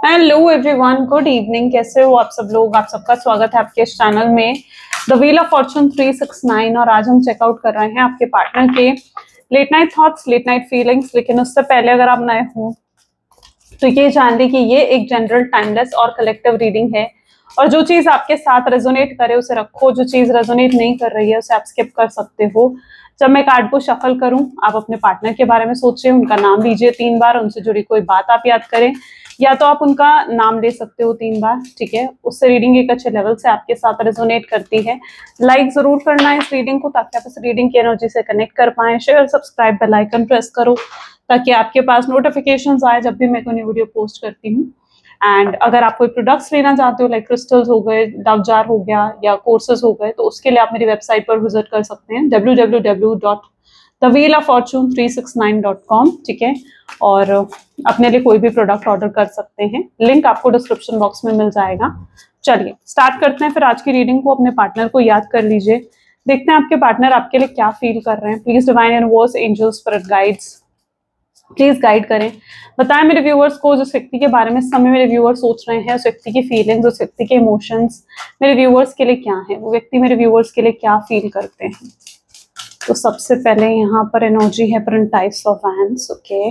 Hello everyone, good evening. कैसे हो आप सब लोग? आप सबका स्वागत है आपके इस चैनल में द व्हील ऑफ फॉर्चून 369। और आज हम चेकआउट कर रहे हैं आपके पार्टनर के late night thoughts, late night feelings. लेकिन उससे पहले अगर आप नए हो तो ये जान ली कि ये एक जनरल, टाइमलेस और कलेक्टिव रीडिंग है। और जो चीज आपके साथ रेजोनेट करे उसे रखो, जो चीज रेजोनेट नहीं कर रही है उसे आप स्किप कर सकते हो। जब मैं कार्ड को शफल करूं, आप अपने पार्टनर के बारे में सोचिए, उनका नाम लीजिए 3 बार, उनसे जुड़ी कोई बात आप याद करें, या तो आप उनका नाम ले सकते हो 3 बार, ठीक है। उससे रीडिंग एक अच्छे लेवल से आपके साथ रेजोनेट करती है। लाइक जरूर करना है इस रीडिंग को ताकि आप इस रीडिंग की एनर्जी से कनेक्ट कर पाए। Share, subscribe, bell icon press करो ताकि आपके पास नोटिफिकेशंस आए जब भी मैं कोई वीडियो पोस्ट करती हूँ। एंड अगर आप कोई प्रोडक्ट्स लेना चाहते हो, लाइक क्रिस्टल्स हो गए, डव जार हो गया या कोर्सेज हो गए, तो उसके लिए आप मेरी वेबसाइट पर विजिट कर सकते हैं www.thewheeloffortune369.com, ठीक है। और अपने लिए कोई भी प्रोडक्ट ऑर्डर कर सकते हैं, लिंक आपको डिस्क्रिप्शन बॉक्स में मिल जाएगा। चलिए स्टार्ट करते हैं फिर आज की रीडिंग को। अपने पार्टनर को याद कर लीजिए, देखते हैं आपके पार्टनर आपके लिए क्या फील कर रहे हैं। Please divine universe, angels, spirit guides please guide करें। बताएं मेरे व्यूअर्स को जिस व्यक्ति के बारे में इस समय मेरे व्यूअर्स सोच रहे हैं, उस व्यक्ति की फीलिंग्स, उस व्यक्ति के इमोशंस मेरे व्यूअर्स के लिए क्या है, वो व्यक्ति मेरे व्यूअर्स के लिए क्या फील करते हैं। तो सबसे पहले यहाँ पर एनर्जी है princess of wands, okay.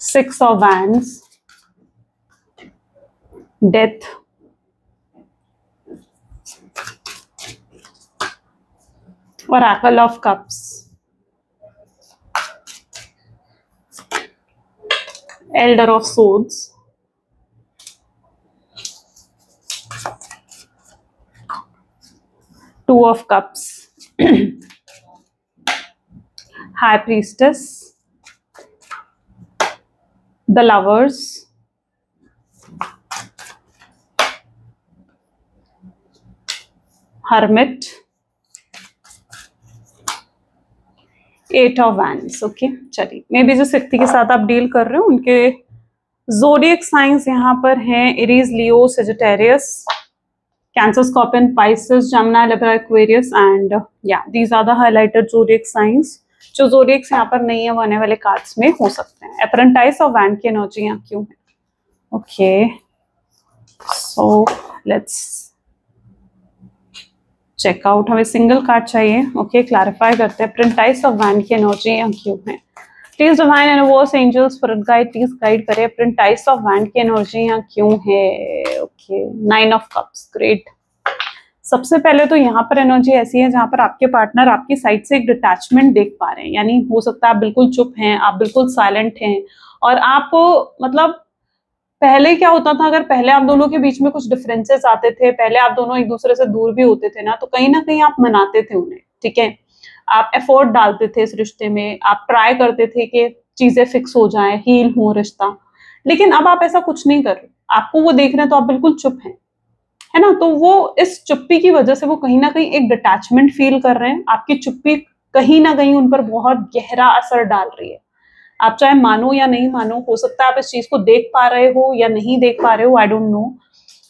Six of wands, death, Oracle of Cups, Elder of Swords, Two of Cups, High Priestess, the Lovers, Hermit, eight of wands, okay. चलिए, मे बी जिस व्यक्ति के साथ आप डील कर रहे हो उनके ज़ोडिएक साइंस यहाँ पर हैं Aries, Leo, Sagittarius, Cancer, Scorpion, Pisces, Gemini, Libra, Aquarius and या these are the highlighted zodiac signs. जो ज़ोडिएक्स यहाँ पर नहीं है वो आने वाले कार्ड्स में हो सकते हैं। अप्रेंटाइज ऑफ वैंड की एनर्जी यहाँ क्यों है? Okay, so let's check out. हमें सिंगल कार्ड चाहिए, ओके। क्लैरिफाई करते हैं प्रिंटाइस ऑफ वैंड की एनर्जी यहाँ क्यों है। Please divine universe, angels, spirit guide please guide करें प्रिंटाइस ऑफ वैंड की एनर्जी यहाँ क्यों है। Okay, 9 of cups, great. सबसे पहले तो यहाँ पर एनर्जी ऐसी है जहाँ पर आपके पार्टनर आपकी साइड से एक डिटैचमेंट देख पा रहे हैं। यानी हो सकता है आप बिल्कुल चुप हैं, आप बिल्कुल साइलेंट हैं, और आप मतलब पहले क्या होता था, अगर पहले आप दोनों के बीच में कुछ डिफरेंसेस आते थे, पहले आप दोनों एक दूसरे से दूर भी होते थे ना कहीं आप मनाते थे उन्हें, ठीक है। आप एफर्ट डालते थे इस रिश्ते में, आप ट्राई करते थे कि चीजें फिक्स हो जाएं, हील हो रिश्ता। लेकिन अब आप ऐसा कुछ नहीं कर रहे, आपको वो देख रहे हैं तो आप बिल्कुल चुप हैं, है ना। तो वो इस चुप्पी की वजह से वो कहीं ना कहीं एक डिटैचमेंट फील कर रहे हैं। आपकी चुप्पी कहीं ना कहीं उन पर बहुत गहरा असर डाल रही है। आप चाहे मानो या नहीं मानो, हो सकता है आप इस चीज को देख पा रहे हो या नहीं देख पा रहे हो, आई डोंट नो।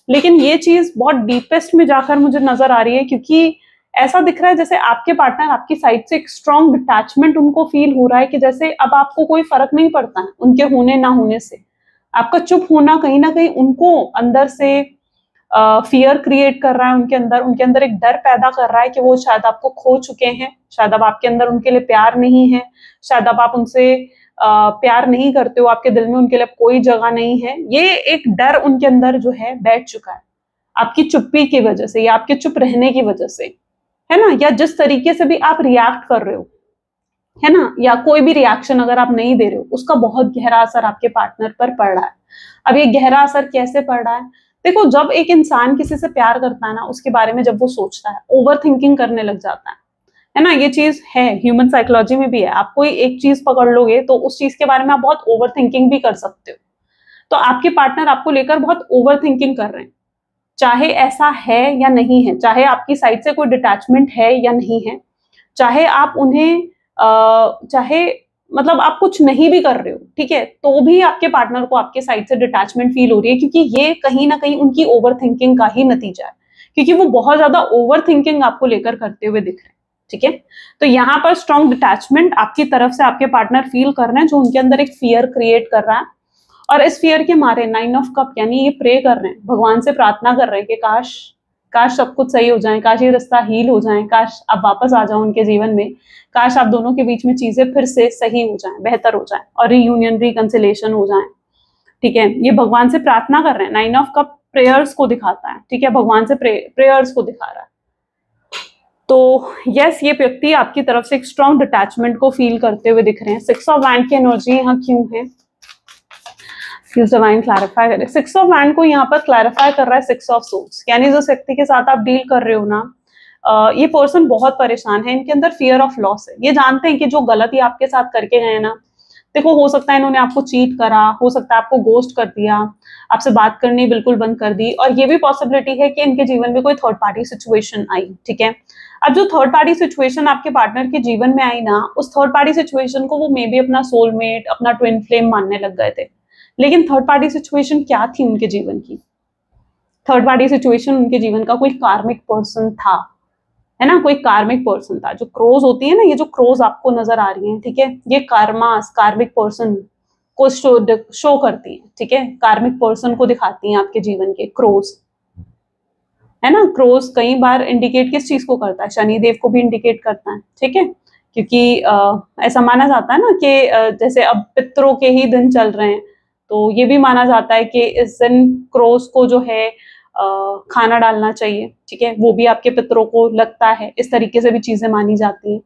लेकिन ये चीज बहुत डीपेस्ट में जाकर मुझे नजर आ रही है, क्योंकि ऐसा दिख रहा है जैसे आपके पार्टनर आपकी साइड से एक स्ट्रॉन्ग डिटैचमेंट उनको फील हो रहा है, कि जैसे अब आपको कोई फर्क नहीं पड़ता है उनके होने ना होने से। आपका चुप होना कहीं ना कहीं उनको अंदर से फियर क्रिएट कर रहा है, उनके अंदर एक डर पैदा कर रहा है कि वो शायद आपको खो चुके हैं, शायद अब आपके अंदर उनके लिए प्यार नहीं है, शायद अब आप उनसे प्यार नहीं करते हो, आपके दिल में उनके लिए कोई जगह नहीं है। ये एक डर उनके अंदर जो है बैठ चुका है आपकी चुप्पी की वजह से, या आपके चुप रहने की वजह से, है ना। या जिस तरीके से भी आप रिएक्ट कर रहे हो, है ना, या कोई भी रिएक्शन अगर आप नहीं दे रहे हो, उसका बहुत गहरा असर आपके पार्टनर पर पड़ रहा है। अब ये गहरा असर कैसे पड़ रहा है? देखो, जब एक इंसान किसी से प्यार करता है ना, उसके बारे में जब वो सोचता है, ओवर थिंकिंग करने लग जाता है ना। ये चीज है, ह्यूमन साइकोलॉजी में भी है। आप कोई एक चीज पकड़ लोगे तो उस चीज के बारे में आप बहुत ओवर थिंकिंग भी कर सकते हो। तो आपके पार्टनर आपको लेकर बहुत ओवर थिंकिंग कर रहे हैं, चाहे ऐसा है या नहीं है, चाहे आपकी साइड से कोई डिटैचमेंट है या नहीं है, चाहे आप उन्हें चाहे मतलब आप कुछ नहीं भी कर रहे हो, ठीक है, तो भी आपके पार्टनर को आपके साइड से डिटैचमेंट फील हो रही है, क्योंकि ये कहीं ना कहीं उनकी ओवर थिंकिंग का ही नतीजा है। क्योंकि वो बहुत ज्यादा ओवर थिंकिंग आपको लेकर करते हुए दिख रहे हैं, ठीक है। तो यहाँ पर स्ट्रॉन्ग डिटैचमेंट आपकी तरफ से आपके पार्टनर फील कर रहे हैं, जो उनके अंदर एक फियर क्रिएट कर रहा है। और इस फियर के मारे 9 ऑफ कप यानी ये प्रे कर रहे हैं, भगवान से प्रार्थना कर रहे हैं कि काश काश सब कुछ सही हो जाए, काश ये रिश्ता हील हो जाए, काश आप वापस आ जाओ उनके जीवन में, काश आप दोनों के बीच में चीजें फिर से सही हो जाएं, बेहतर हो जाए और रीयूनियन रिकंसिलेशन हो जाए। ठीक है, ये भगवान से प्रार्थना कर रहे हैं। 9 ऑफ कप प्रेयर्स को दिखाता है। ठीक है, भगवान से प्रेयर्स को दिखा रहा है। तो यस, ये व्यक्ति आपकी तरफ से एक स्ट्रॉन्ग डिटैचमेंट को फील करते हुए दिख रहे हैं। 6 ऑफ वैंड की एनर्जी यहाँ क्यों है, प्लीज डिवाइन क्लैरिफाई करें। 6 ऑफ वैंड को यहाँ पर क्लैरिफाई कर रहा है 6 ऑफ सोर्स, यानी जो व्यक्ति के साथ आप डील कर रहे हो ना, ये पर्सन बहुत परेशान है, इनके अंदर फियर ऑफ लॉस है। ये जानते हैं कि जो गलती आपके साथ करके गए ना, देखो हो सकता है इन्होंने आपको चीट करा, हो सकता है आपको गोस्ट कर दिया, आपसे बात करनी बिल्कुल बंद कर दी, और ये भी पॉसिबिलिटी है कि इनके जीवन में कोई थर्ड पार्टी सिचुएशन आई। ठीक है, अब जो थर्ड पार्टी सिचुएशन आपके पार्टनर के जीवन में आई ना, उस थर्ड पार्टी सिचुएशन को वो मे बी अपना सोलमेट, अपना ट्विन फ्लेम मानने लग गए थे। लेकिन थर्ड पार्टी सिचुएशन क्या थी उनके जीवन की? थर्ड पार्टी सिचुएशन उनके जीवन का कोई कार्मिक पर्सन था, है ना, कोई कार्मिक पर्सन था। जो क्रोज होती है ना, ये जो क्रोज आपको नजर आ रही है, ठीक है, ये कार्मास, कार्मिक पर्सन को शो करती है। ठीक है, कार्मिक पर्सन को दिखाती हैं आपके जीवन के क्रोज, है ना। क्रोज कई बार इंडिकेट किस चीज को करता है? शनिदेव को भी इंडिकेट करता है। ठीक है, क्योंकि ऐसा माना जाता है ना कि जैसे अब पितरों के ही दिन चल रहे हैं, तो ये भी माना जाता है कि इस दिन क्रोज को जो है खाना डालना चाहिए। ठीक है, वो भी आपके पितरों को लगता है, इस तरीके से भी चीजें मानी जाती हैं।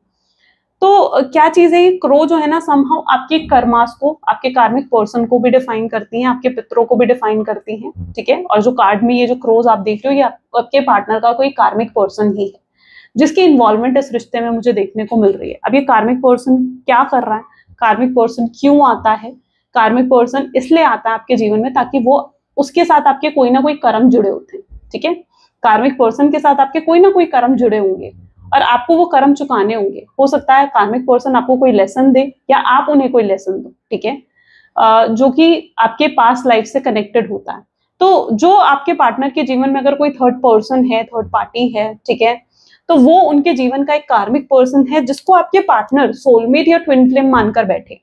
तो क्या चीज है, क्रो जो है ना, समहाउ आपके कर्मास को, आपके कार्मिक पर्सन को भी डिफाइन करती हैं, आपके पितरों को भी डिफाइन करती हैं। ठीक है, और जो कार्ड में ये जो क्रोज आप देख रहे हो, ये आपके पार्टनर का कोई कार्मिक पर्सन ही है, जिसकी इन्वॉल्वमेंट इस रिश्ते में मुझे देखने को मिल रही है। अब ये कार्मिक पर्सन क्या कर रहा है, कार्मिक पर्सन क्यों आता है? कार्मिक पर्सन इसलिए आता है आपके जीवन में ताकि वो, उसके साथ आपके कोई ना कोई कर्म जुड़े होते हैं। ठीक है, कार्मिक पर्सन के साथ आपके कोई ना कोई कर्म जुड़े होंगे और आपको वो कर्म चुकाने होंगे। हो सकता है कार्मिक पर्सन आपको कोई लेसन दे या आप उन्हें कोई लेसन दो। ठीक है, जो कि आपके पास्ट लाइफ से कनेक्टेड होता है। तो जो आपके पार्टनर के जीवन में अगर कोई थर्ड पर्सन है, थर्ड पार्टी है, ठीक है, तो वो उनके जीवन का एक कार्मिक पर्सन है, जिसको आपके पार्टनर सोलमेट या ट्विन फ्लेम मानकर बैठे।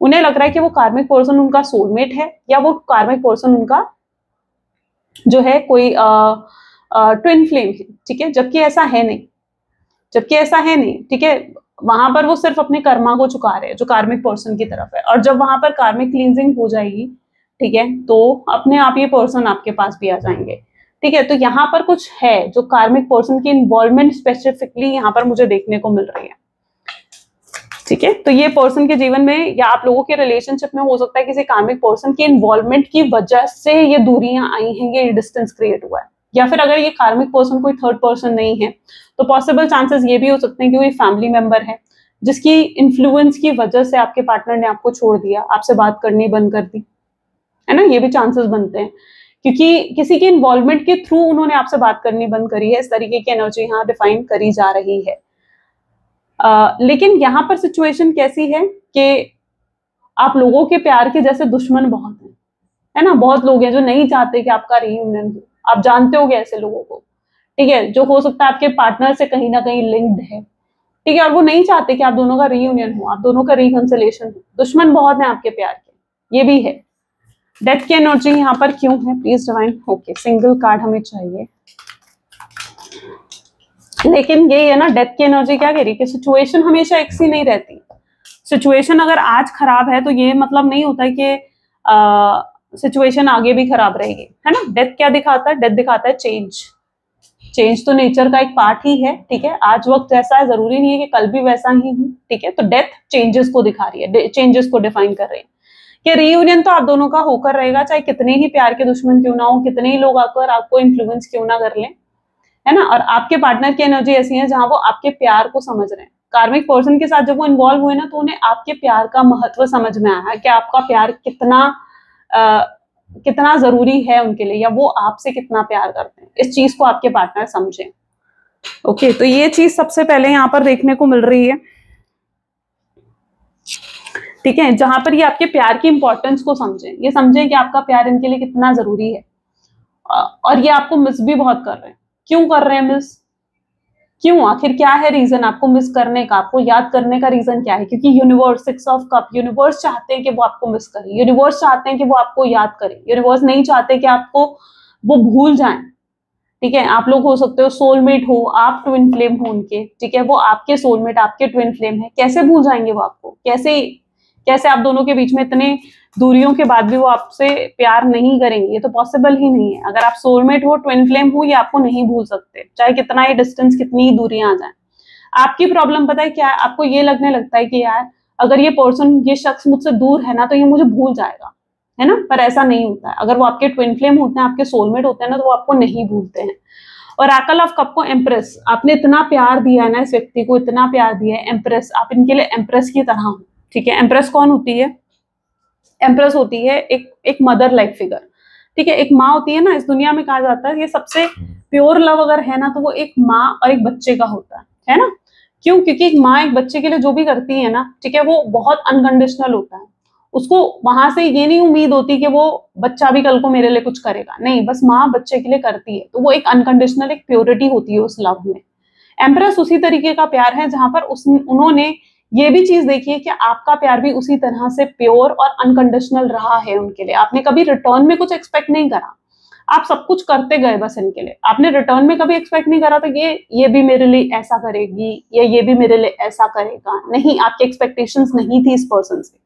उन्हें लग रहा है कि वो कार्मिक पर्सन उनका सोलमेट है, या वो कार्मिक पर्सन उनका जो है कोई ट्विन फ्लेम है। ठीक है, जबकि ऐसा है नहीं, जबकि ऐसा है नहीं। ठीक है, वहां पर वो सिर्फ अपने कर्मा को चुका रहे हैं, जो कार्मिक पर्सन की तरफ है। और जब वहां पर कार्मिक क्लींजिंग हो जाएगी, ठीक है, तो अपने आप ये पर्सन आपके पास भी आ जाएंगे। ठीक है, तो यहाँ पर कुछ है जो कार्मिक पर्सन की इन्वॉल्वमेंट स्पेसिफिकली यहाँ पर मुझे देखने को मिल रही है। ठीक है, तो ये पर्सन के जीवन में या आप लोगों के रिलेशनशिप में हो सकता है किसी कार्मिक पर्सन की इन्वॉल्वमेंट की वजह से ये दूरियां आई हैं, ये डिस्टेंस क्रिएट हुआ है। या फिर अगर ये कार्मिक पर्सन कोई थर्ड पर्सन नहीं है, तो पॉसिबल चांसेस ये भी हो सकते हैं कि कोई फैमिली मेंबर है जिसकी इन्फ्लुएंस की वजह से आपके पार्टनर ने आपको छोड़ दिया, आपसे बात करनी बंद कर दी, है ना। ये भी चांसेस बनते हैं क्योंकि किसी की इन्वॉल्वमेंट के थ्रू उन्होंने आपसे बात करनी बंद करी है। इस तरीके की एनर्जी यहाँ डिफाइन करी जा रही है। लेकिन यहाँ पर सिचुएशन कैसी है कि आप लोगों के प्यार के जैसे दुश्मन बहुत हैं, है ना। बहुत लोग हैं जो नहीं चाहते कि आपका रीयूनियन हो। आप जानते होगे ऐसे लोगों को, ठीक है, जो हो सकता है आपके पार्टनर से कहीं ना कहीं लिंक्ड है। ठीक है, और वो नहीं चाहते कि आप दोनों का रीयूनियन हो, आप दोनों का रिकंसिलेशन हो। दुश्मन बहुत हैं आपके प्यार के, ये भी है। डेथ की एनर्जी यहाँ पर क्यों है, please divine. Okay, single card हमें चाहिए। लेकिन ये है ना, डेथ की एनर्जी क्या कह रही है कि सिचुएशन हमेशा एक सी नहीं रहती। सिचुएशन अगर आज खराब है तो ये मतलब नहीं होता कि सिचुएशन आगे भी खराब रहेगी, है ना। डेथ क्या दिखाता है? डेथ दिखाता है चेंज। चेंज तो नेचर का एक पार्ट ही है। ठीक है, आज वक्त जैसा है जरूरी नहीं है कि कल भी वैसा ही हो। ठीक है, तो डेथ चेंजेस को दिखा रही है, चेंजेस को डिफाइन कर रही है कि रीयूनियन तो आप दोनों का होकर रहेगा, चाहे कितने ही प्यार के दुश्मन क्यों ना हो, कितने ही लोग आकर आपको इन्फ्लुएंस क्यों ना कर लें, है ना। और आपके पार्टनर की एनर्जी ऐसी है जहां वो आपके प्यार को समझ रहे हैं। कार्मिक पर्सन के साथ जब वो इन्वॉल्व हुए ना, तो उन्हें आपके प्यार का महत्व समझ में आया कि आपका प्यार कितना जरूरी है उनके लिए, या वो आपसे कितना प्यार करते हैं। इस चीज को आपके पार्टनर समझें। ओके, तो ये चीज सबसे पहले यहाँ पर देखने को मिल रही है। ठीक है, जहां पर ये आपके प्यार की इंपॉर्टेंस को समझें, ये समझें कि आपका प्यार इनके लिए कितना जरूरी है। और ये आपको मिस भी बहुत कर रहे हैं। क्यों कर रहे हैं मिस? क्यों, आखिर क्या है रीजन आपको मिस करने का, आपको याद करने का रीजन क्या है? क्योंकि यूनिवर्स, 6 ऑफ कप, यूनिवर्स चाहते हैं कि वो आपको मिस करे, यूनिवर्स चाहते हैं कि वो आपको याद करे, यूनिवर्स नहीं चाहते कि आपको वो भूल जाएं। ठीक है, आप लोग हो सकते हो सोलमेट हो, आप ट्विन फ्लेम हो उनके, ठीक है, वो आपके सोलमेट, आपके ट्विन फ्लेम है, कैसे भूल जाएंगे वो आपको? कैसे कैसे आप दोनों के बीच में इतने दूरियों के बाद भी वो आपसे प्यार नहीं करेंगे? ये तो पॉसिबल ही नहीं है। अगर आप सोलमेट हो, ट्विन फ्लेम हो, ये आपको नहीं भूल सकते, चाहे कितना ही डिस्टेंस, कितनी ही दूरियां आ जाए। आपकी प्रॉब्लम पता है क्या है? आपको ये लगने लगता है कि यार अगर ये पर्सन, ये शख्स मुझसे दूर है ना तो ये मुझे भूल जाएगा, है ना? पर ऐसा नहीं होता है। अगर वो आपके ट्विन फ्लेम होते हैं, आपके सोलमेट होते हैं ना, तो वो आपको नहीं भूलते हैं। और ऑरेकल ऑफ कप को एम्प्रेस, आपने इतना प्यार दिया है ना इस व्यक्ति को, इतना प्यार दिया है, एम्प्रेस, आप इनके लिए एम्प्रेस की तरह हो। ठीक है, एम्प्रेस कौन होती है? एम्प्रेस होती है एक मदर लाइक फिगर। ठीक है, एक माँ होती है ना, इस दुनिया में कहा जाता है ये सबसे प्योर लव अगर है ना तो वो एक माँ और एक बच्चे का होता है ना? क्यों? क्योंकि एक माँ एक बच्चे के लिए जो भी करती है ना, ठीक है, वो बहुत अनकंडीशनल होता है। उसको वहां से ये नहीं उम्मीद होती कि वो बच्चा भी कल को मेरे लिए कुछ करेगा, नहीं, बस माँ बच्चे के लिए करती है, तो वो एक अनकंडीशनल, एक प्योरिटी होती है उस लव में। एम्प्रेस उसी तरीके का प्यार है जहां पर उन्होंने ये भी चीज देखी है कि आपका प्यार भी उसी तरह से प्योर और अनकंडीशनल रहा है उनके लिए। आपने कभी रिटर्न में कुछ एक्सपेक्ट नहीं करा, आप सब कुछ करते गए बस इनके लिए। आपने रिटर्न में कभी एक्सपेक्ट नहीं करा था कि ये भी मेरे लिए ऐसा करेगी या ये भी मेरे लिए ऐसा करेगा, नहीं, आपकी एक्सपेक्टेशंस नहीं थी इस पर्सन से।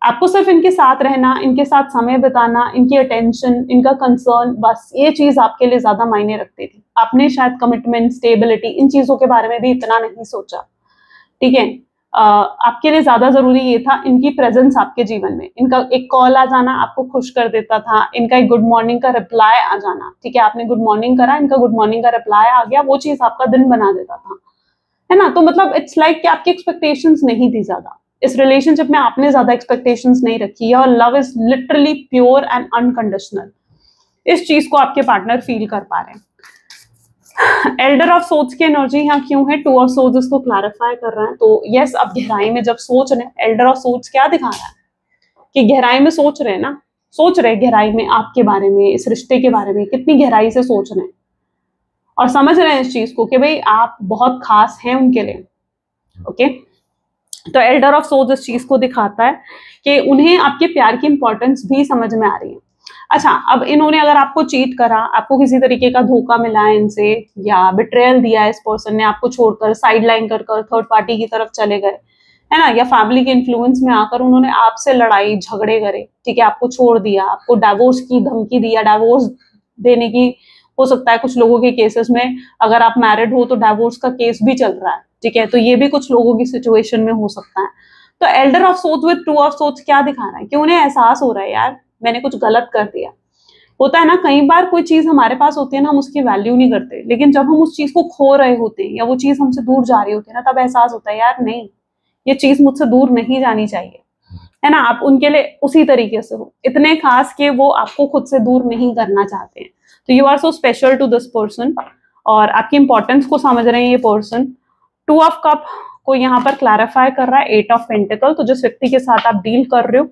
आपको सिर्फ इनके साथ रहना, इनके साथ समय बिताना, इनकी अटेंशन, इनका कंसर्न, बस ये चीज आपके लिए ज्यादा मायने रखती थी। आपने शायद कमिटमेंट, स्टेबिलिटी, इन चीजों के बारे में भी इतना नहीं सोचा। ठीक है, आपके लिए ज्यादा जरूरी ये था इनकी प्रेजेंस आपके जीवन में। इनका एक कॉल आ जाना आपको खुश कर देता था, इनका एक गुड मॉर्निंग का रिप्लाई आ जाना, ठीक है, आपने गुड मॉर्निंग करा, इनका गुड मॉर्निंग का रिप्लाई आ गया, वो चीज आपका दिन बना देता था, है ना? तो मतलब इट्स लाइक कि आपकी एक्सपेक्टेशंस नहीं थी ज्यादा इस रिलेशनशिप में, आपने ज्यादा एक्सपेक्टेशंस नहीं रखी है, और love is literally pure and unconditional. इस चीज को आपके पार्टनर फील कर पा रहे हैं। एल्डर ऑफ सोच की एनर्जी यहाँ क्यों है? 2 ऑफ सोच इसको क्लैरिफाई कर रहा है। तो यस, अब गहराई में जब सोच रहे हैं, एल्डर ऑफ सोच क्या दिखा रहा है कि गहराई में सोच रहे हैं ना, सोच रहे हैं गहराई में आपके बारे में, इस रिश्ते के बारे में कितनी गहराई से सोच रहे हैं और समझ रहे हैं इस चीज को कि भाई आप बहुत खास हैं उनके लिए। ओके, तो एल्डर ऑफ सोच इस चीज को दिखाता है कि उन्हें आपके प्यार की इंपॉर्टेंस भी समझ में आ रही है। अच्छा, अब इन्होंने अगर आपको चीट करा, आपको किसी तरीके का धोखा मिला है इनसे, या बिट्रेयल दिया है, इस पर्सन ने आपको छोड़कर साइड लाइन कर थर्ड पार्टी की तरफ चले गए, है ना, या फैमिली के इन्फ्लुएंस में आकर उन्होंने आपसे लड़ाई झगड़े करे, ठीक है, आपको छोड़ दिया, आपको डाइवोर्स की धमकी दिया, डाइवोर्स देने की, हो सकता है कुछ लोगों के केसेस में अगर आप मैरिड हो तो डाइवोर्स का केस भी चल रहा है, ठीक है, तो ये भी कुछ लोगों की सिचुएशन में हो सकता है। तो एल्डर ऑफ सोच विद 2 ऑफ सोच क्या दिखा रहा है कि उन्हें एहसास हो रहा है यार मैंने कुछ गलत कर दिया। होता है ना, कई बार कोई चीज हमारे पास होती है ना, हम उसकी वैल्यू नहीं करते, लेकिन जब हम उस चीज को खो रहे होते हैं या वो चीज हमसे दूर जा रही होती है ना, तब एहसास होता है यार नहीं, ये चीज मुझसे दूर नहीं जानी चाहिए, है ना? आप उनके लिए उसी तरीके से हो, इतने खास कि वो आपको खुद से दूर नहीं करना चाहते हैं। तो you are so special to this person और आपकी इंपॉर्टेंस को समझ रहे हैं ये पर्सन। 2 ऑफ कप को यहाँ पर क्लैरिफाई कर रहा है 8 ऑफ पेंटिकल। तो जिस व्यक्ति के साथ आप डील कर रहे हो,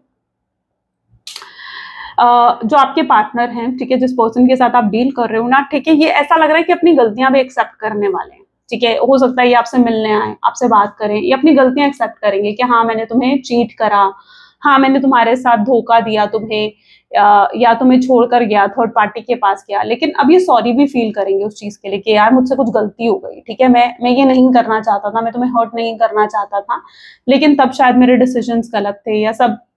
जो आपके पार्टनर हैं, ठीक है, जिस पर्सन के साथ आप डील कर रहे हो ना, ठीक है, ये ऐसा लग रहा है कि अपनी गलतियां भी एक्सेप्ट करने वाले हैं, ठीक है। हो सकता है ये आपसे मिलने आए, आपसे बात करें, ये अपनी गलतियां एक्सेप्ट करेंगे कि हाँ मैंने तुम्हें चीट करा, हाँ मैंने तुम्हारे साथ धोखा दिया तुम्हें, या तुम्हें छोड़कर गया, थर्ड पार्टी के पास गया, लेकिन अब ये सॉरी भी फील करेंगे उस चीज के लिए कि यार मुझसे कुछ गलती हो गई, ठीक है, मैं ये नहीं करना चाहता था, मैं तुम्हें हर्ट नहीं करना चाहता था, लेकिन तब शायद मेरे डिसीजंस गलत थे, या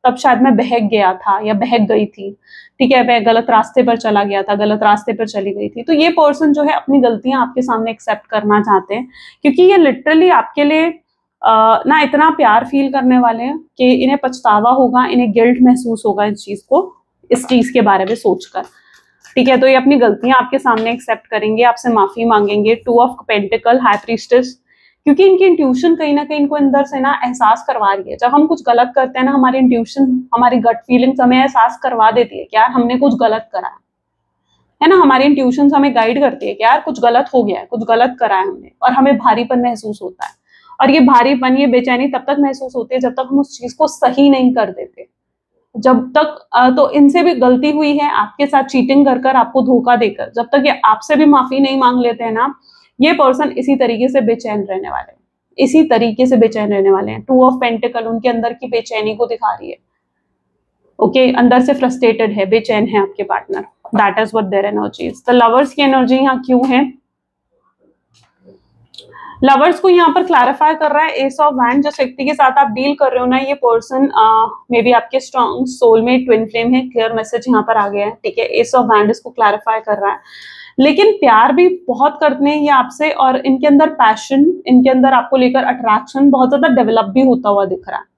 तब शायद मैं बहक गया था या बहक गई थी, ठीक है, मैं गलत रास्ते पर चला गया था, गलत रास्ते पर चली गई थी। तो ये पर्सन जो है अपनी गलतियां आपके सामने एक्सेप्ट करना चाहते हैं, क्योंकि ये लिटरली आपके लिए ना इतना प्यार फील करने वाले हैं कि इन्हें पछतावा होगा, इन्हें गिल्ट महसूस होगा इस चीज के बारे में सोचकर, ठीक है। तो ये अपनी गलतियां आपके सामने एक्सेप्ट करेंगे, आपसे माफी मांगेंगे। 2 ऑफ पेंटिकल, हाई प्रीस्टेस, क्योंकि इनकी इंट्यूशन कहीं ना कहीं इनको अंदर से ना एहसास करवा रही है। जब हम कुछ गलत करते हैं ना, हमारी इंट्यूशन, हमारी गट फीलिंग्स हमें एहसास करवा देती है कि यार हमने कुछ गलत करा है ना, हमारी इंट्यूशन हमें गाइड करती है कि यार कुछ गलत हो गया है, कुछ गलत करा है हमने, और हमें भारीपन महसूस होता है। और ये भारीपन, ये बेचैनी तब तक महसूस होती है जब तक हम उस चीज को सही नहीं कर देते, जब तक तो इनसे भी गलती हुई है आपके साथ चीटिंग कर आपको धोखा देकर, जब तक ये आपसे भी माफी नहीं मांग लेते हैं ना, ये पर्सन इसी तरीके से बेचैन रहने वाले हैं, इसी तरीके से बेचैन रहने वाले हैं। 2 ऑफ पेंटिकल उनके अंदर की बेचैनी को दिखा रही है। ओके, अंदर से फ्रस्ट्रेटेड है, बेचैन है आपके partner. That is what their energy is. तो लवर्स की एनर्जी यहाँ क्यों है? लवर्स को यहाँ पर क्लैरिफाई कर रहा है एस ऑफ वैंड। जिस व्यक्ति के साथ आप डील कर रहे हो ना, ये पर्सन मे बी आपके स्ट्रॉन्ग सोलमेट ट्विन फ्लेम है। क्लियर मैसेज यहाँ पर आ गया है, ठीक है। एस ऑफ वैंड इसको क्लैरिफाई कर रहा है, लेकिन प्यार भी बहुत करते हैं ये आपसे, और इनके अंदर पैशन, इनके अंदर आपको लेकर अट्रैक्शन बहुत ज्यादा डेवलप भी होता हुआ दिख रहा है।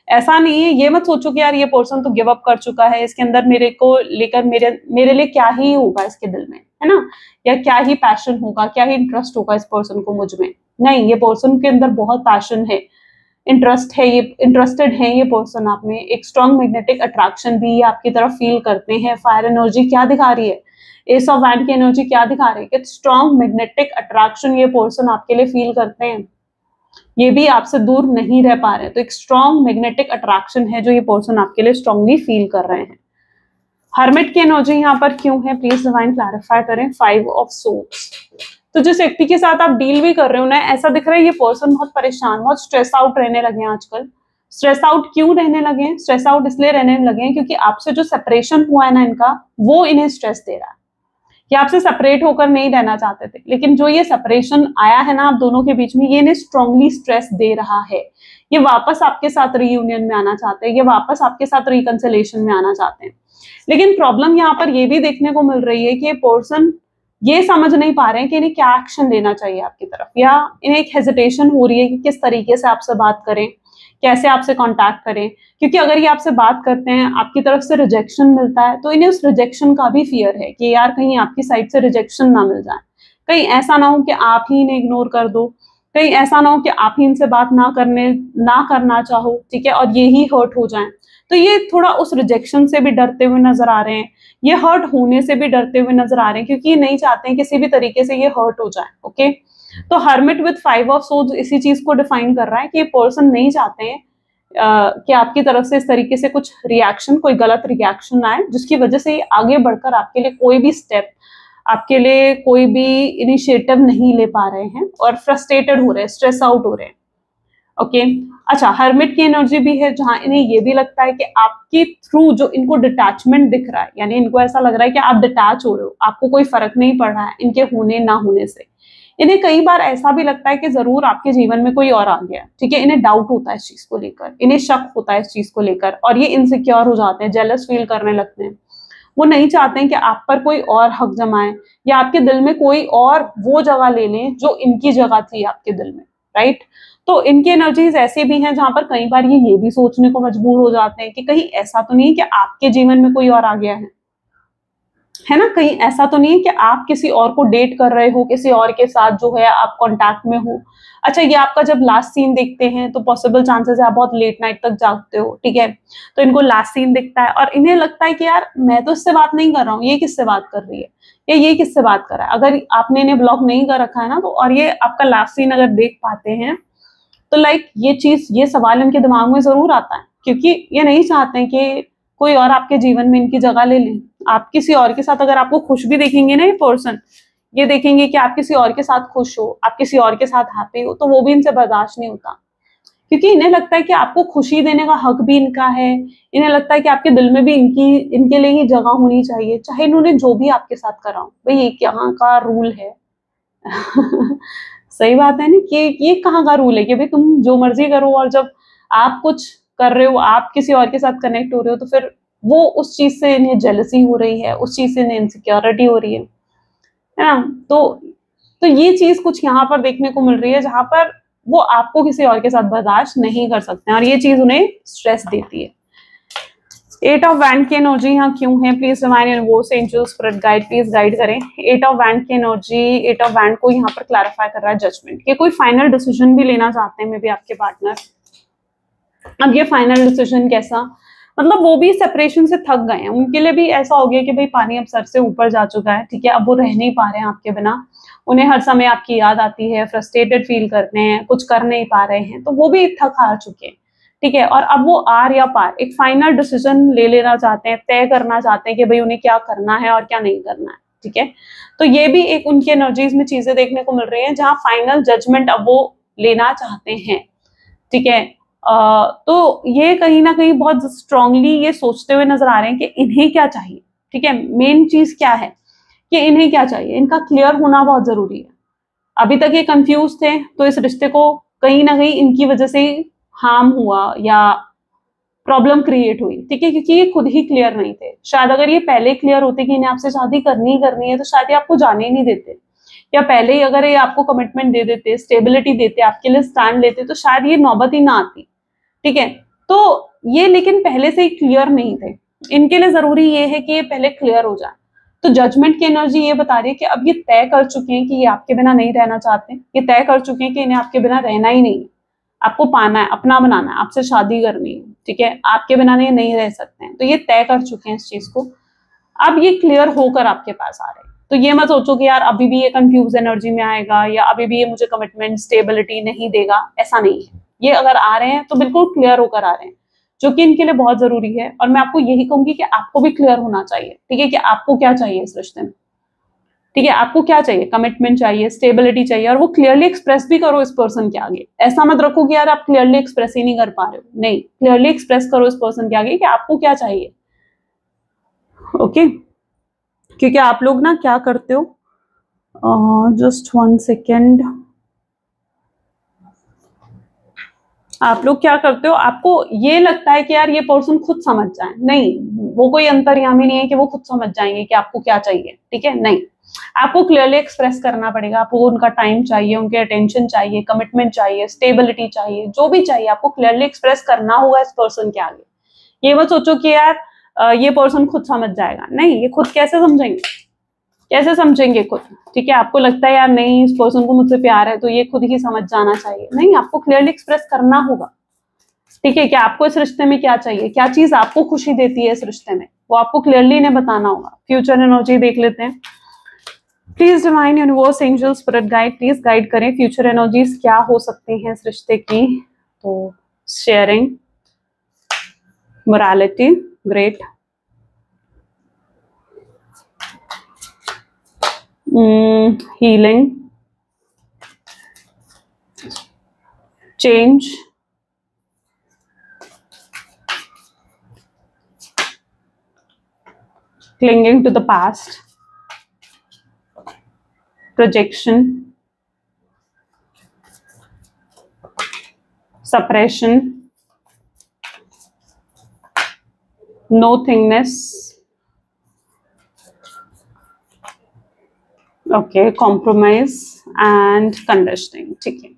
ऐसा नहीं है, ये मत सोचो कि यार ये पर्सन तो गिव अप कर चुका है, इसके अंदर मेरे को लेकर मेरे लिए क्या ही होगा इसके दिल में, है ना, या क्या ही पैशन होगा, क्या ही इंटरेस्ट होगा इस पर्सन को मुझ में। नहीं, ये पर्सन के अंदर बहुत पैशन है, इंटरेस्ट है, ये इंटरेस्टेड है ये पर्सन आप में। एक स्ट्रॉन्ग मैग्नेटिक अट्रैक्शन भी ये आपकी तरफ फील करते हैं। फायर एनर्जी क्या दिखा रही है? एस ऑफ वैंड की एनर्जी क्या दिखा रही है कि स्ट्रॉन्ग मैग्नेटिक अट्रैक्शन ये पर्सन आपके लिए फील करते हैं। ये भी आपसे दूर नहीं रह पा रहे हैं। तो एक स्ट्रॉन्ग मैग्नेटिक अट्रैक्शन है जो ये पर्सन आपके लिए स्ट्रांगली फील कर रहे हैं। हर्मिट की एनर्जी यहाँ पर क्यों है? प्लीज डिवाइन क्लैरिफाई करें। 5 ऑफ सोर्ड्स। तो जिस व्यक्ति के साथ आप डील भी कर रहे हो ना, ऐसा दिख रहा है ये पर्सन बहुत परेशान, बहुत स्ट्रेस आउट रहने लगे हैं आजकल। स्ट्रेस आउट क्यों रहने लगे हैं? स्ट्रेस आउट इसलिए रहने लगे हैं क्योंकि आपसे जो सेपरेशन हुआ है ना इनका, वो इन्हें स्ट्रेस दे रहा है। ये आपसे सेपरेट होकर नहीं रहना चाहते थे, लेकिन जो ये सेपरेशन आया है ना आप दोनों के बीच में, ये इन्हें स्ट्रांगली स्ट्रेस दे रहा है। ये वापस आपके साथ रीयूनियन में आना चाहते हैं, ये वापस आपके साथ रिकंसिलेशन में आना चाहते हैं। लेकिन प्रॉब्लम यहाँ पर ये भी देखने को मिल रही है कि ये पर्सन ये समझ नहीं पा रहे हैं कि इन्हें क्या एक्शन लेना चाहिए आपकी तरफ, या इन्हें एक हेजिटेशन हो रही है कि किस तरीके से आपसे बात करें, कैसे आपसे कांटेक्ट करें। क्योंकि अगर ये आपसे बात करते हैं, आपकी तरफ से रिजेक्शन मिलता है, तो इन्हें उस रिजेक्शन का भी फियर है कि यार कहीं आपकी साइड से रिजेक्शन ना मिल जाए, कहीं ऐसा ना हो कि आप ही इन्हें इग्नोर कर दो, कहीं ऐसा ना हो कि आप ही इनसे बात ना करना चाहो, ठीक है, और ये ही हर्ट हो जाए। तो ये थोड़ा उस रिजेक्शन से भी डरते हुए नजर आ रहे हैं, ये हर्ट होने से भी डरते हुए नजर आ रहे हैं, क्योंकि ये नहीं चाहते हैं किसी भी तरीके से ये हर्ट हो जाए। ओके, तो हर्मिट विद 5 ऑफ सोर्ड्स इसी चीज को डिफाइन कर रहा है कि ये पर्सन नहीं चाहते हैं कि आपकी तरफ से इस तरीके से कुछ रिएक्शन, कोई गलत रिएक्शन आए, जिसकी वजह से ये आगे बढ़कर आपके लिए कोई भी स्टेप, आपके लिए कोई भी इनिशिएटिव नहीं ले पा रहे हैं और फ्रस्ट्रेटेड हो रहे हैं, स्ट्रेस आउट हो रहे हैं। ओके, अच्छा, हर्मिट की एनर्जी भी है जहां इन्हें ये भी लगता है कि आपके थ्रू जो इनको डिटैचमेंट दिख रहा है, यानी इनको ऐसा लग रहा है कि आप डिटैच हो रहे हो, आपको कोई फर्क नहीं पड़ रहा है इनके होने ना होने से। इन्हें कई बार ऐसा भी लगता है कि जरूर आपके जीवन में कोई और आ गया, ठीक है। इन्हें डाउट होता है इस चीज को लेकर, इन्हें शक होता है इस चीज को लेकर, और ये इनसिक्योर हो जाते हैं, जेलस फील करने लगते हैं। वो नहीं चाहते हैं कि आप पर कोई और हक जमाए, या आपके दिल में कोई और वो जगह ले लें जो इनकी जगह थी आपके दिल में, राइट। तो इनकी एनर्जीज ऐसे भी हैं जहां पर कई बार ये भी सोचने को मजबूर हो जाते हैं कि कहीं ऐसा तो नहीं है कि आपके जीवन में कोई और आ गया है ना, कहीं ऐसा तो नहीं है कि आप किसी और को डेट कर रहे हो, किसी और के साथ जो है आप कांटेक्ट में हो। अच्छा, ये आपका जब लास्ट सीन देखते हैं तो पॉसिबल चांसेस है आप बहुत लेट नाइट तक जागते हो, ठीक है। तो इनको लास्ट सीन दिखता है और इन्हें लगता है कि यार मैं तो इससे बात नहीं कर रहा हूँ, ये किससे बात कर रही है, या ये किससे बात कर रहा है। अगर आपने इन्हें ब्लॉक नहीं कर रखा है ना, तो और ये आपका लास्ट सीन अगर देख पाते हैं तो लाइक ये सवाल इनके दिमाग में जरूर आता है, क्योंकि ये नहीं चाहते हैं कि कोई और आपके जीवन में इनकी जगह ले लें। आप किसी और के साथ अगर आपको खुश भी देखेंगे ना ये पर्सन, ये देखेंगे कि आप किसी और के साथ खुश हो, आप किसी और के साथ हैप्पी हो, तो वो भी इनसे बर्दाश्त नहीं होता, क्योंकि इन्हें लगता है कि आपको खुशी देने का हक भी इनका है। इन्हें लगता है कि आपके दिल में भी इनके लिए ही जगह होनी चाहिए, चाहे इन्होंने जो भी आपके साथ करा हो। भाई ये कहाँ का रूल है? सही बात है ना, कि ये कहाँ का रूल है कि भाई तुम जो मर्जी करो, और जब आप कुछ कर रहे हो, आप किसी और के साथ कनेक्ट हो रहे हो, तो फिर वो उस चीज से इन्हें जेलसी हो रही है, उस चीज से इन्हें इनसिक्योरिटी हो रही है ना। तो ये चीज कुछ यहाँ पर देखने को मिल रही है जहां पर वो आपको किसी और के साथ बर्दाश्त नहीं कर सकते हैं, और ये चीज उन्हें स्ट्रेस देती है। 8 ऑफ वैंड की एनर्जी यहाँ क्यों है? Please divine universe, angels, spirit guide, please guide करें। 8 ऑफ वैंड की एनर्जी, 8 ऑफ वैंड को यहाँ पर क्लैरिफाई कर रहा है जजमेंट, कि कोई फाइनल डिसीजन भी लेना चाहते हैं मे बी आपके पार्टनर। अब ये फाइनल डिसीजन कैसा, मतलब वो भी सेपरेशन से थक गए हैं, उनके लिए भी ऐसा हो गया कि भाई पानी अब सर से ऊपर जा चुका है, ठीक है। अब वो रह नहीं पा रहे हैं आपके बिना, उन्हें हर समय आपकी याद आती है, फ्रस्ट्रेटेड फील करते हैं, कुछ कर नहीं पा रहे हैं, तो वो भी थक हार चुके हैं, ठीक है। और अब वो आर या पार एक फाइनल डिसीजन ले लेना चाहते हैं, तय करना चाहते हैं कि भाई उन्हें क्या करना है और क्या नहीं करना है, ठीक है, तो ये भी एक उनकी एनर्जीज में चीजें देखने को मिल रही हैं जहां फाइनल जजमेंट अब वो लेना चाहते हैं। ठीक है, तो ये कहीं ना कहीं बहुत स्ट्रांगली ये सोचते हुए नजर आ रहे हैं कि इन्हें क्या चाहिए। ठीक है, मेन चीज क्या है कि इन्हें क्या चाहिए, इनका क्लियर होना बहुत जरूरी है। अभी तक ये कंफ्यूज थे, तो इस रिश्ते को कहीं ना कहीं इनकी वजह से हार्म हुआ या प्रॉब्लम क्रिएट हुई। ठीक है, क्योंकि ये खुद ही क्लियर नहीं थे। शायद अगर ये पहले क्लियर होते कि इन्हें आपसे शादी करनी ही करनी है, तो शायद ये आपको जाने ही नहीं देते, या पहले ही अगर ये आपको कमिटमेंट दे देते, स्टेबिलिटी देते, आपके लिए स्टैंड लेते, तो शायद ये नौबत ही ना आती। ठीक है, तो ये लेकिन पहले से ही क्लियर नहीं थे। इनके लिए जरूरी ये है कि ये पहले क्लियर हो जाए। तो जजमेंट की एनर्जी ये बता रही है कि अब ये तय कर चुके हैं कि ये आपके बिना नहीं रहना चाहते, ये तय कर चुके हैं कि इन्हें आपके बिना रहना ही नहीं है, आपको पाना है, अपना बनाना है, आपसे शादी करनी है। ठीक है, आपके बिना ये नहीं रह सकते हैं, तो ये तय कर चुके हैं इस चीज को। अब ये क्लियर होकर आपके पास आ रहे हैं। तो ये मत सोचो कि यार अभी भी ये कंफ्यूज एनर्जी में आएगा या अभी भी ये मुझे कमिटमेंट स्टेबिलिटी नहीं देगा, ऐसा नहीं है। ये अगर आ रहे हैं तो बिल्कुल क्लियर होकर आ रहे हैं, जो कि इनके लिए बहुत जरूरी है। और मैं आपको यही कहूंगी कि आपको भी क्लियर होना चाहिए। ठीक है, कि आपको क्या चाहिए इस रिश्ते में। ठीक है, आपको क्या चाहिए, कमिटमेंट चाहिए, स्टेबिलिटी चाहिए, और वो क्लियरली एक्सप्रेस भी करो इस पर्सन के आगे। ऐसा मत रखो कि यार आप क्लियरली एक्सप्रेस ही नहीं कर पा रहे हो, नहीं, क्लियरली एक्सप्रेस करो इस पर्सन के आगे कि आपको क्या चाहिए। ओके, क्योंकि आप लोग ना क्या करते हो, जस्ट 1 सेकेंड, आप लोग क्या करते हो, आपको ये लगता है कि यार ये पर्सन खुद समझ जाए। नहीं, वो कोई अंतर्यामी नहीं है कि वो खुद समझ जाएंगे कि आपको क्या चाहिए। ठीक है, नहीं, आपको क्लियरली एक्सप्रेस करना पड़ेगा। आपको उनका टाइम चाहिए, उनके अटेंशन चाहिए, कमिटमेंट चाहिए, स्टेबिलिटी चाहिए, जो भी चाहिए आपको क्लियरली एक्सप्रेस करना होगा इस पर्सन के आगे। ये मत सोचो कि यार ये पर्सन खुद समझ जाएगा। नहीं, ये खुद कैसे समझेंगे, कैसे समझेंगे खुद। ठीक है, आपको लगता है यार नहीं इस पर्सन को मुझसे प्यार है तो ये खुद ही समझ जाना चाहिए। नहीं, आपको क्लियरली एक्सप्रेस करना होगा। ठीक है, कि आपको इस रिश्ते में क्या चाहिए, क्या चीज आपको खुशी देती है इस रिश्ते में, वो आपको क्लियरली इन्हें बताना होगा। फ्यूचर एनर्जी देख लेते हैं। Please divine universe angel spirit guide, please guide करें फ्यूचर एनर्जीज क्या हो सकती हैं इस रिश्ते की। तो sharing, morality, great, healing, change, clinging to the past, projection, suppression, nothingness, okay, compromise and conditioning. ठीक है,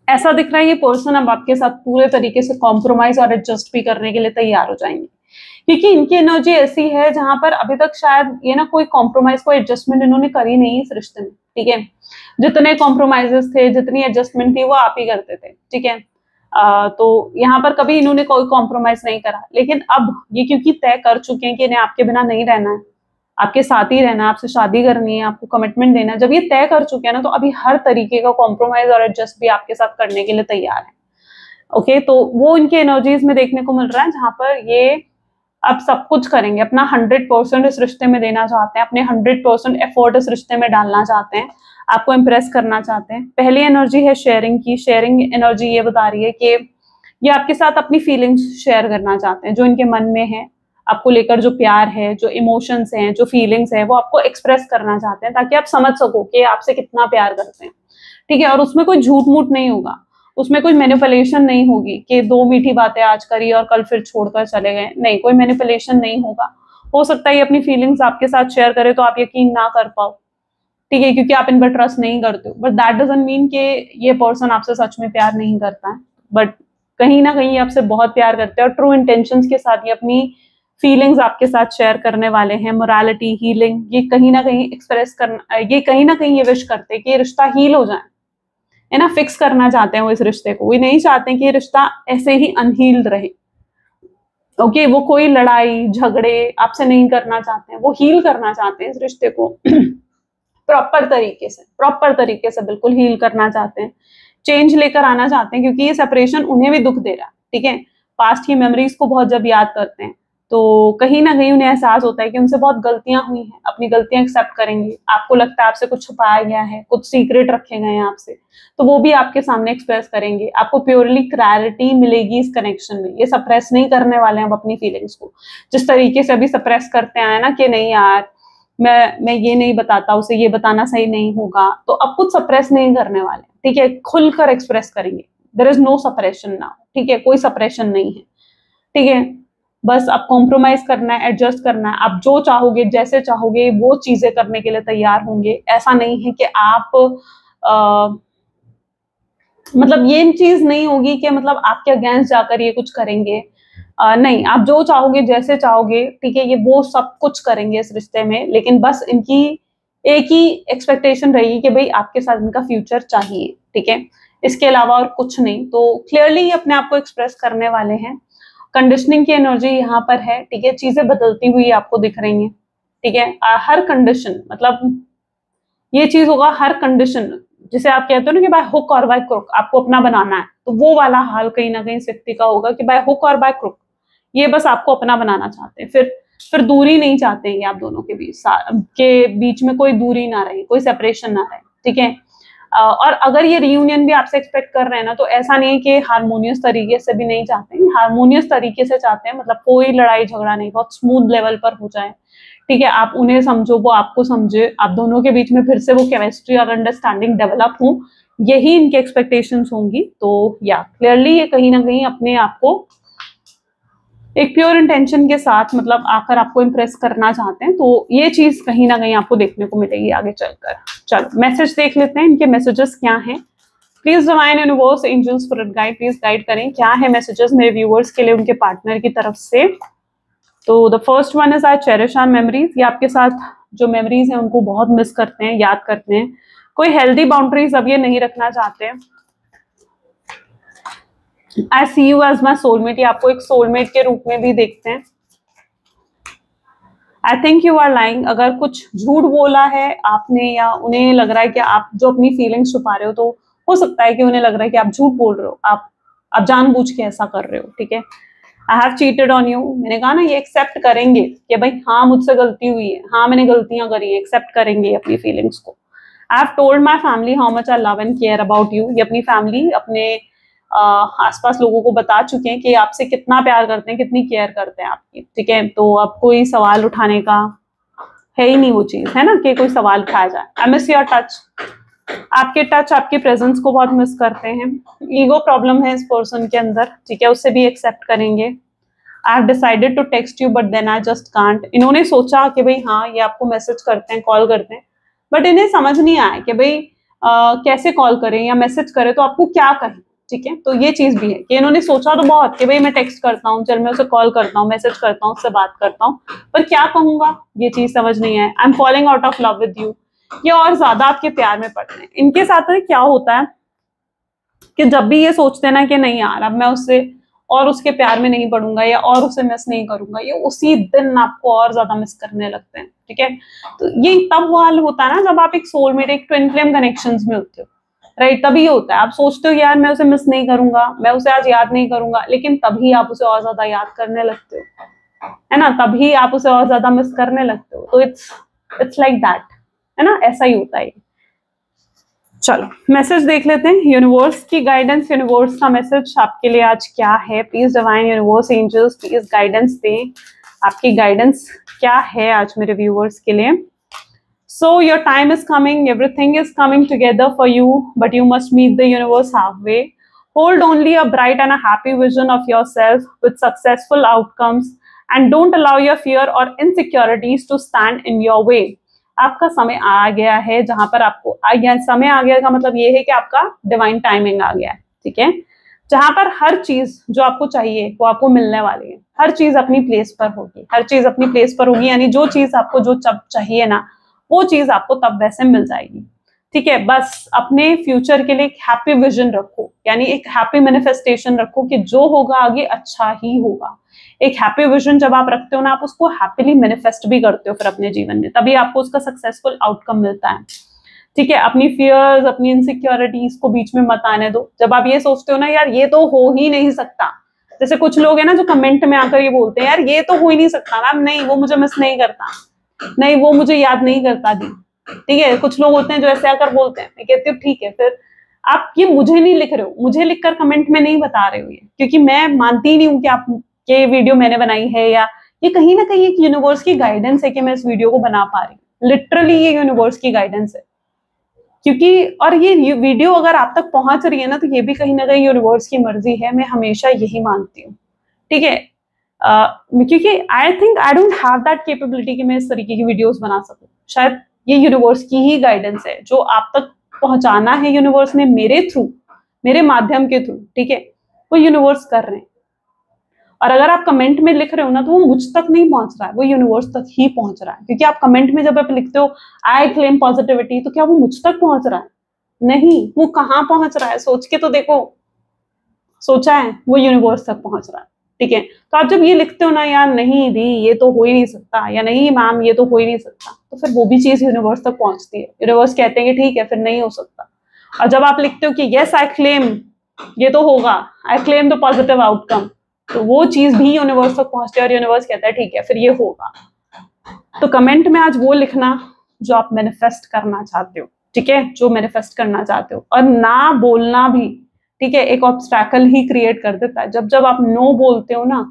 ऐसा दिख रहा है ये पर्सन अब आपके साथ पूरे तरीके से कॉम्प्रोमाइज और एडजस्ट भी करने के लिए तैयार हो जाएंगे, क्योंकि इनकी एनर्जी ऐसी है जहां पर अभी तक शायद ये ना कोई कॉम्प्रोमाइज, कोई एडजस्टमेंट इन्होंने करी नहीं इस रिश्ते में। ठीक है, जितने कॉम्प्रोमाइजेस थे, जितनी एडजस्टमेंट थी, वो आप ही करते थे। ठीक है, तो यहाँ पर कभी इन्होंने कोई कॉम्प्रोमाइज नहीं करा। लेकिन अब ये क्योंकि तय कर चुके हैं कि इन्हें आपके बिना नहीं रहना है, आपके साथ ही रहना, आपसे शादी करनी है, आपको कमिटमेंट देना है, जब ये तय कर चुके हैं ना, तो अभी हर तरीके का कॉम्प्रोमाइज और एडजस्ट भी आपके साथ करने के लिए तैयार है। ओके, तो वो इनके एनर्जीज में देखने को मिल रहा है जहां पर ये अब सब कुछ करेंगे, अपना 100% इस रिश्ते में देना चाहते हैं, अपने 100% एफर्ट इस रिश्ते में डालना चाहते हैं, आपको इम्प्रेस करना चाहते हैं। पहली एनर्जी है शेयरिंग की। शेयरिंग एनर्जी ये बता रही है कि ये आपके साथ अपनी फीलिंग्स शेयर करना चाहते हैं, जो इनके मन में है आपको लेकर, जो प्यार है, जो इमोशंस हैं, जो फीलिंग्स हैं, वो आपको एक्सप्रेस करना चाहते हैं, ताकि आप समझ सको कि आपसे कितना प्यार करते हैं। ठीक है, और उसमें कोई झूठ मूठ नहीं होगा, उसमें कोई मैनिपुलेशन नहीं होगी कि 2 मीठी बातें आज करी और कल फिर छोड़कर चले गए। नहीं, कोई मैनिपुलेशन नहीं होगा। हो सकता है ये अपनी फीलिंग्स आपके साथ शेयर करे तो आप यकीन ना कर पाओ। ठीक है, क्योंकि आप इन पर ट्रस्ट नहीं करते हो, बट दैट डजंट मीन कि ये पर्सन आपसे सच में प्यार नहीं करता है। बट कहीं ना कहीं आपसे बहुत प्यार करते हैं और ट्रू इंटेंशंस के साथ ये अपनी फीलिंग्स आपके साथ शेयर करने वाले हैं। मोरालिटी, हीलिंग, ये कहीं ना कहीं एक्सप्रेस करना, ये कहीं ना कहीं ये विश करते हैं कि ये रिश्ता हील हो जाए, है ना, फिक्स करना चाहते हैं वो इस रिश्ते को। वो नहीं चाहते कि ये रिश्ता ऐसे ही अनहील्ड रहे। ओके, वो कोई लड़ाई झगड़े आपसे नहीं करना चाहते हैं, वो हील करना चाहते हैं इस रिश्ते को प्रॉपर तरीके से बिल्कुल हील करना चाहते हैं, चेंज लेकर आना चाहते हैं, क्योंकि ये सेपरेशन उन्हें भी दुख दे रहा है। ठीक है, पास्ट की मेमोरीज को बहुत जब याद करते हैं तो कहीं ना कहीं उन्हें एहसास होता है कि उनसे बहुत गलतियां हुई हैं, अपनी गलतियां एक्सेप्ट करेंगे। आपको लगता है आपसे कुछ छुपाया गया है, कुछ सीक्रेट रखे गए हैं आपसे, तो वो भी आपके सामने एक्सप्रेस करेंगे। आपको प्योरली क्लैरिटी मिलेगी इस कनेक्शन में। ये सप्रेस नहीं करने वाले हैं अब अपनी फीलिंग्स को, जिस तरीके से अभी सप्रेस करते आए ना कि नहीं यार मैं ये नहीं बताता, उसे ये बताना सही नहीं होगा, तो अब कुछ सप्रेस नहीं करने वाले, ठीक है, खुलकर एक्सप्रेस करेंगे। There is no suppression now, ठीक है, कोई सप्रेशन नहीं है, ठीक है। बस आप कॉम्प्रोमाइज करना है, एडजस्ट करना है। आप जो चाहोगे, जैसे चाहोगे वो चीजें करने के लिए तैयार होंगे। ऐसा नहीं है कि आप मतलब ये चीज नहीं होगी कि मतलब आपके अगेंस्ट जाकर ये कुछ करेंगे। नहीं, आप जो चाहोगे, जैसे चाहोगे, ठीक है, ये वो सब कुछ करेंगे इस रिश्ते में। लेकिन बस इनकी एक ही एक्सपेक्टेशन रहेगी कि भाई आपके साथ इनका फ्यूचर चाहिए, ठीक है, इसके अलावा और कुछ नहीं। तो क्लियरली अपने आप को एक्सप्रेस करने वाले हैं। कंडीशनिंग की एनर्जी यहाँ पर है, ठीक है, चीजें बदलती हुई आपको दिख रही हैं, ठीक है। हर कंडीशन, मतलब ये चीज होगा हर कंडीशन, जिसे आप कहते हो ना कि बाय हुक और बाय क्रुक आपको अपना बनाना है, तो वो वाला हाल कहीं ना कहीं इस व्यक्ति का होगा कि बाय हुक और बाय क्रुक ये बस आपको अपना बनाना चाहते हैं। फिर दूरी नहीं चाहते हैं आप दोनों के बीच में कोई दूरी ना रहे, कोई सेपरेशन ना रहे, ठीक है। और अगर ये रियूनियन भी आपसे एक्सपेक्ट कर रहे हैं ना, तो ऐसा नहीं है कि हारमोनियस तरीके से भी नहीं चाहते हैं, हारमोनियस तरीके से चाहते हैं, मतलब कोई लड़ाई झगड़ा नहीं, बहुत स्मूथ लेवल पर हो जाए, ठीक है। आप उन्हें समझो, वो आपको समझे, आप दोनों के बीच में फिर से वो केमिस्ट्री और अंडरस्टैंडिंग डेवलप हो, यही इनके एक्सपेक्टेशंस होंगी। तो या क्लियरली ये कहीं ना कहीं अपने आप को एक प्योर इंटेंशन के साथ मतलब आकर आपको इम्प्रेस करना चाहते हैं, तो ये चीज कहीं ना कहीं आपको देखने को मिलेगी आगे चलकर। चलो मैसेज देख लेते हैं, इनके मैसेजेस क्या हैं। Please divine universe angels for guide, please guide करें क्या है मैसेजेस मेरे व्यूअर्स के लिए उनके पार्टनर की तरफ से। तो the first one is I cherish our memories, ये आपके साथ जो मेमोरीज हैं उनको बहुत मिस करते हैं, याद करते हैं। कोई हेल्दी बाउंड्रीज अब ये नहीं रखना चाहते हैं। आई सी यू एज माई सोलमेट, ये आपको एक सोलमेट के रूप में भी देखते हैं। I think you are lying, अगर कुछ झूठ बोला है आपने या उन्हें लग रहा है कि आप जो अपनी फीलिंग्स छुपा रहे हो, तो हो सकता है कि उन्हें लग रहा है कि आप झूठ बोल रहे हो, आप जानबूझ के ऐसा कर रहे हो, ठीक है। I have cheated on you, मैंने कहा ना ये एक्सेप्ट करेंगे कि भाई हाँ मुझसे गलती हुई है, हाँ मैंने गलतियां करी है, एक्सेप्ट करेंगे अपनी फीलिंग्स को। I have told my family how much I love and care about you, ये अपनी फैमिली, अपने आसपास लोगों को बता चुके हैं कि आपसे कितना प्यार करते हैं, कितनी केयर करते हैं आपकी, ठीक है। तो अब कोई सवाल उठाने का है ही नहीं वो चीज, है ना, कि कोई सवाल उठाया जाए। आई मिस योर टच, आपके टच, आपके प्रेजेंस को बहुत मिस करते हैं। ईगो प्रॉब्लम है इस पर्सन के अंदर, ठीक है, उससे भी एक्सेप्ट करेंगे। I have decided to text you but then I just can't, इन्होंने सोचा कि भाई हाँ ये आपको मैसेज करते हैं, कॉल करते हैं, बट इन्हें समझ नहीं आया कि भाई कैसे कॉल करें या मैसेज करें, तो आपको क्या कहें, ठीक है। तो ये चीज भी है कि इन्होंने सोचा तो बहुत कि भाई मैं टेक्स्ट करता हूँ, चल मैं उसे कॉल करता हूँ, मैसेज करता हूँ, उससे बात करता हूँ, पर क्या कहूंगा ये चीज समझ नहीं है। I am falling out of love with you, ये और ज्यादा आपके प्यार में पड़ रहे हैं। इनके साथ क्या होता है कि जब भी ये सोचते हैं ना कि नहीं यार अब मैं उससे और उसके प्यार में नहीं पड़ूंगा या और उसे मिस नहीं करूंगा, ये उसी दिन आपको और ज्यादा मिस करने लगते हैं, ठीक है। तो ये तब हाल होता है ना जब आप एक सोलमेट, एक ट्विन फ्लेम कनेक्शंस में होते हो, राइट, तभी होता है। आप सोचते हो यार मैं उसे मिस नहीं करूंगा, मैं उसे आज याद नहीं करूंगा, लेकिन तभी आप उसे और ज्यादा याद करने लगते हो, है ना, तभी आप उसे और ज्यादा मिस करने लगते हो। तो इट्स लाइक दैट, है ना, ऐसा ही होता है। चलो मैसेज देख लेते हैं, यूनिवर्स की गाइडेंस, यूनिवर्स का मैसेज आपके लिए आज क्या है। Please divine universe angels please guidance दें, आपकी गाइडेंस क्या है आज मेरे व्यूअर्स के लिए। So your time is coming, everything is coming together for you, but you must meet the universe half way. Hold only a bright and a happy vision of yourself with successful outcomes and don't allow your fear or insecurities to stand in your way. आपका समय आ गया है जहां पर आपको समय आ गया का मतलब ये है कि आपका डिवाइन टाइमिंग आ गया है, ठीक है, जहां पर हर चीज जो आपको चाहिए वो आपको मिलने वाली है। हर चीज अपनी प्लेस पर होगी, हर चीज अपनी प्लेस पर होगी, यानी जो चीज आपको जो जब चाहिए ना वो चीज आपको तब वैसे मिल जाएगी, ठीक है। बस अपने फ्यूचर के लिए एक हैप्पी विजन रखो, यानी एक हैप्पी मैनिफेस्टेशन रखो कि जो होगा आगे अच्छा ही होगा। एक हैप्पी विजन जब आप रखते हो ना, आप उसको हैप्पीली मैनिफेस्ट भी करते हो फिर अपने जीवन में, तभी आपको उसका सक्सेसफुल आउटकम मिलता है, ठीक है। अपनी फियर्स, अपनी इनसिक्योरिटीज को बीच में मत आने दो। जब आप ये सोचते हो ना यार ये तो हो ही नहीं सकता, जैसे कुछ लोग हैं ना जो कमेंट में आकर ये बोलते हैं यार ये तो हो ही नहीं सकता मैम, नहीं वो मुझे मिस नहीं करता, नहीं वो मुझे याद नहीं करता दी, ठीक है। कुछ लोग होते हैं जो ऐसे आकर बोलते हैं, मैं कहती हूँ ठीक है, फिर आप ये मुझे नहीं लिख रहे हो, मुझे लिखकर कमेंट में नहीं बता रहे हो ये, क्योंकि मैं मानती ही नहीं हूँ कि आप ये वीडियो मैंने बनाई है, या ये कहीं ना कहीं एक यूनिवर्स की गाइडेंस है कि मैं इस वीडियो को बना पा रही हूँ। लिटरली ये यूनिवर्स की गाइडेंस है, क्योंकि और ये वीडियो अगर आप तक पहुंच रही है ना, तो ये भी कहीं ना कहीं यूनिवर्स की मर्जी है, मैं हमेशा यही मानती हूँ, ठीक है। क्योंकि I think I don't have that capability कि मैं इस तरीके की वीडियोस बना सकूं। शायद ये यूनिवर्स की ही गाइडेंस है, जो आप तक पहुंचाना है यूनिवर्स ने मेरे थ्रू, मेरे माध्यम के थ्रू, ठीक है, वो यूनिवर्स कर रहे हैं। और अगर आप कमेंट में लिख रहे हो ना, तो वो मुझ तक नहीं पहुंच रहा है, वो यूनिवर्स तक ही पहुंच रहा है। क्योंकि आप कमेंट में जब आप लिखते हो आई क्लेम पॉजिटिविटी, तो क्या वो मुझ तक पहुंच रहा है? नहीं, वो कहाँ पहुंच रहा है? सोच के तो देखो, सोचा है? वो यूनिवर्स तक पहुंच रहा है, ठीक है। तो आप जब ये लिखते हो ना, यार नहीं दी ये तो हो ही नहीं सकता, या नहीं मैम ये तो हो ही नहीं सकता, तो फिर वो भी चीज यूनिवर्स तक पहुंचती है। यूनिवर्स कहते हैं कि ठीक है फिर नहीं हो सकता। और जब आप लिखते हो कि यस आई क्लेम ये तो होगा, I claim the positive outcome, तो वो चीज भी यूनिवर्स तक पहुंचती है और यूनिवर्स कहता है ठीक है फिर ये होगा। तो कमेंट में आज वो लिखना जो आप मैनिफेस्ट करना चाहते हो, ठीक है, जो मैनिफेस्ट करना चाहते हो। और ना बोलना भी, ठीक है, एक ऑब्स्टैकल ही क्रिएट कर देता है। जब जब आप नो बोलते हो ना,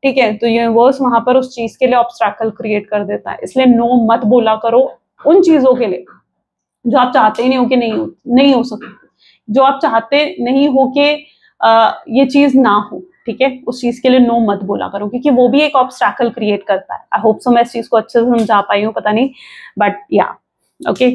ठीक है, तो यूनिवर्स वहां पर उस चीज के लिए ऑब्स्टैकल क्रिएट कर देता है। इसलिए नो मत बोला करो उन चीजों के लिए जो आप चाहते ही नहीं हो कि नहीं हो सकती, जो आप चाहते नहीं हो कि ये चीज ना हो, ठीक है, उस चीज के लिए नो मत बोला करो, क्योंकि वो भी एक ऑब्स्टैकल क्रिएट करता है। आई होप सो मैं इस चीज को अच्छे से समझा पाई हूँ, पता नहीं, बट या ओके।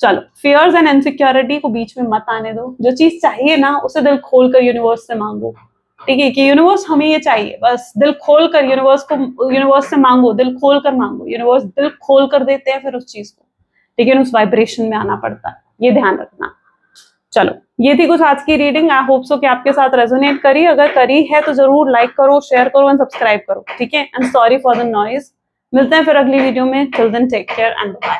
चलो, फियर्स एंड इनसिक्योरिटी को बीच में मत आने दो। जो चीज चाहिए ना, उसे दिल खोल कर यूनिवर्स से मांगो, ठीक है, कि यूनिवर्स हमें ये चाहिए, बस दिल खोल कर यूनिवर्स से मांगो, दिल खोल कर मांगो। यूनिवर्स दिल खोल कर देते हैं फिर उस चीज को, ठीक है, उस वाइब्रेशन में आना पड़ता है, ये ध्यान रखना। चलो, ये थी कुछ आज की रीडिंग। आई होप सो कि आपके साथ रेजोनेट करी। अगर करी है तो जरूर लाइक करो, शेयर करो एंड सब्सक्राइब करो, ठीक है। And sorry for the noise. मिलते हैं फिर अगली वीडियो में। Till then take care and bye.